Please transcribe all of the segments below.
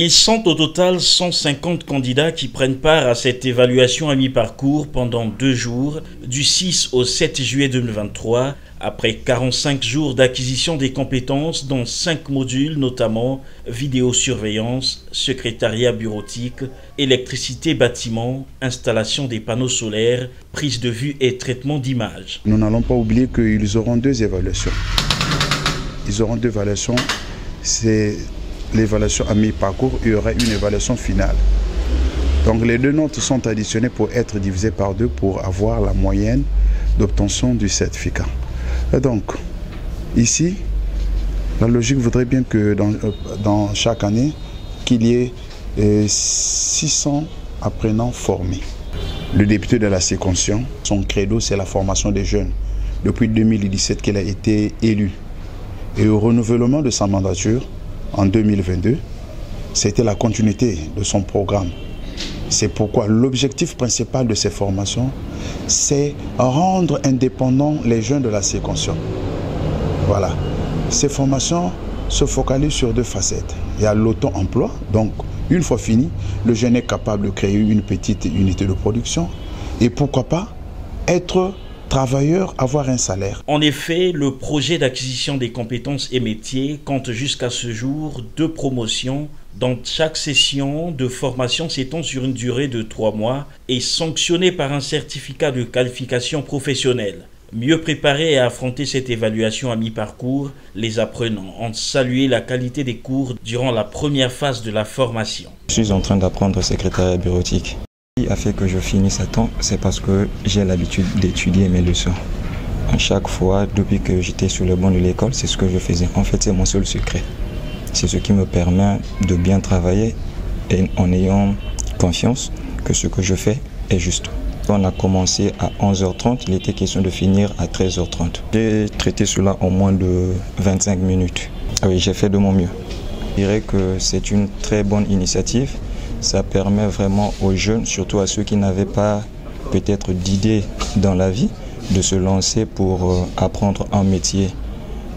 Ils sont au total 150 candidats qui prennent part à cette évaluation à mi-parcours pendant 2 jours, du 6 au 7 juillet 2023, après 45 jours d'acquisition des compétences dans 5 modules, notamment vidéosurveillance, secrétariat bureautique, électricité bâtiment, installation des panneaux solaires, prise de vue et traitement d'images. Nous n'allons pas oublier qu'ils auront 2 évaluations. Ils auront 2 évaluations. C'est l'évaluation à mi-parcours, il y aura une évaluation finale. Donc les 2 notes sont additionnées pour être divisées par 2 pour avoir la moyenne d'obtention du certificat. Et donc, ici, la logique voudrait bien que dans chaque année, qu'il y ait 600 apprenants formés. Le député de la circonscription, son credo, c'est la formation des jeunes. Depuis 2017 qu'il a été élu. Et au renouvellement de sa mandature, en 2022, c'était la continuité de son programme. C'est pourquoi l'objectif principal de ces formations, c'est rendre indépendants les jeunes de la circonscription. Voilà. Ces formations se focalisent sur 2 facettes. Il y a l'auto-emploi, donc une fois fini, le jeune est capable de créer une petite unité de production et pourquoi pas être travailleurs, avoir un salaire. En effet, le projet d'acquisition des compétences et métiers compte jusqu'à ce jour 2 promotions, dont chaque session de formation s'étend sur une durée de 3 mois et sanctionnée par un certificat de qualification professionnelle. Mieux préparés à affronter cette évaluation à mi-parcours, les apprenants ont salué la qualité des cours durant la première phase de la formation. Je suis en train d'apprendre secrétariat bureautique. Ce qui a fait que je finisse à temps, c'est parce que j'ai l'habitude d'étudier mes leçons. À chaque fois, depuis que j'étais sur le banc de l'école, c'est ce que je faisais. En fait, c'est mon seul secret. C'est ce qui me permet de bien travailler et en ayant confiance que ce que je fais est juste. On a commencé à 11h30, il était question de finir à 13h30. J'ai traité cela en moins de 25 minutes. Ah oui, j'ai fait de mon mieux. Je dirais que c'est une très bonne initiative. Ça permet vraiment aux jeunes, surtout à ceux qui n'avaient pas peut-être d'idées dans la vie, de se lancer pour apprendre un métier.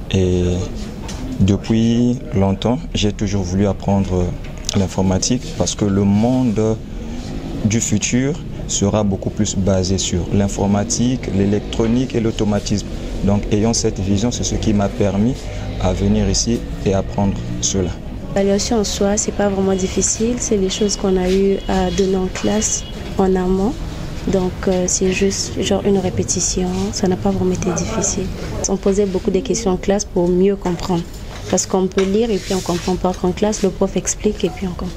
Et depuis longtemps, j'ai toujours voulu apprendre l'informatique parce que le monde du futur sera beaucoup plus basé sur l'informatique, l'électronique et l'automatisme. Donc ayant cette vision, c'est ce qui m'a permis à venir ici et apprendre cela. L'évaluation en soi, c'est pas vraiment difficile, c'est les choses qu'on a eu à donner en classe en amont. Donc c'est juste genre une répétition, ça n'a pas vraiment été difficile. On posait beaucoup de questions en classe pour mieux comprendre. Parce qu'on peut lire et puis on ne comprend pas qu'en classe, le prof explique et puis on comprend.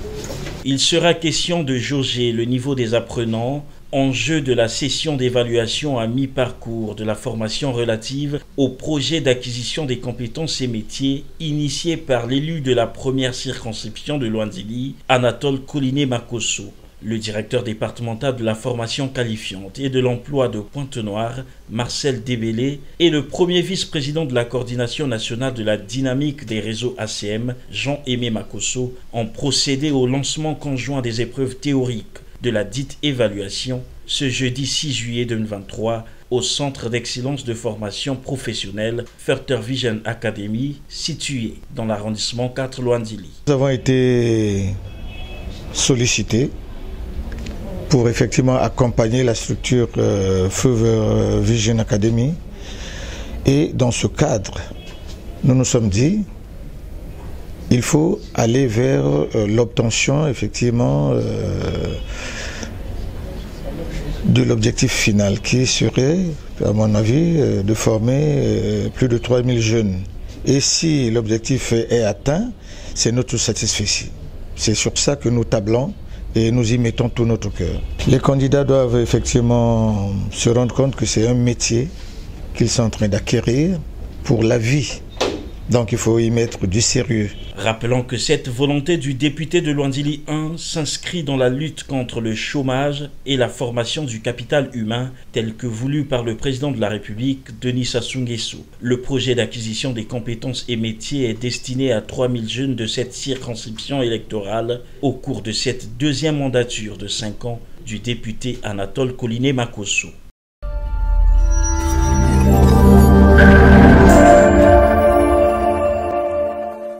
Il sera question de jauger le niveau des apprenants, enjeu de la session d'évaluation à mi-parcours de la formation relative au projet d'acquisition des compétences et métiers initié par l'élu de la première circonscription de Luandili, Anatole Koliné-Makosso. Le directeur départemental de la formation qualifiante et de l'emploi de Pointe-Noire, Marcel Débélé, et le premier vice-président de la coordination nationale de la dynamique des réseaux ACM, Jean-Aimé Makosso, ont procédé au lancement conjoint des épreuves théoriques de la dite évaluation ce jeudi 6 juillet 2023 au Centre d'excellence de formation professionnelle Further Vision Academy, situé dans l'arrondissement 4 Luandili. Nous avons été sollicités pour effectivement accompagner la structure Further Vision Academy. Et dans ce cadre, nous nous sommes dit, il faut aller vers l'obtention effectivement de l'objectif final qui serait, à mon avis, de former plus de 3000 jeunes. Et si l'objectif est atteint, c'est notre satisfaction. C'est sur ça que nous tablons et nous y mettons tout notre cœur. Les candidats doivent effectivement se rendre compte que c'est un métier qu'ils sont en train d'acquérir pour la vie. Donc il faut y mettre du sérieux. Rappelons que cette volonté du député de Luandili 1 s'inscrit dans la lutte contre le chômage et la formation du capital humain tel que voulu par le président de la République, Denis Sassou Nguesso. Le projet d'acquisition des compétences et métiers est destiné à 3000 jeunes de cette circonscription électorale au cours de cette 2e mandature de 5 ans du député Anatole Koliné-Makosso.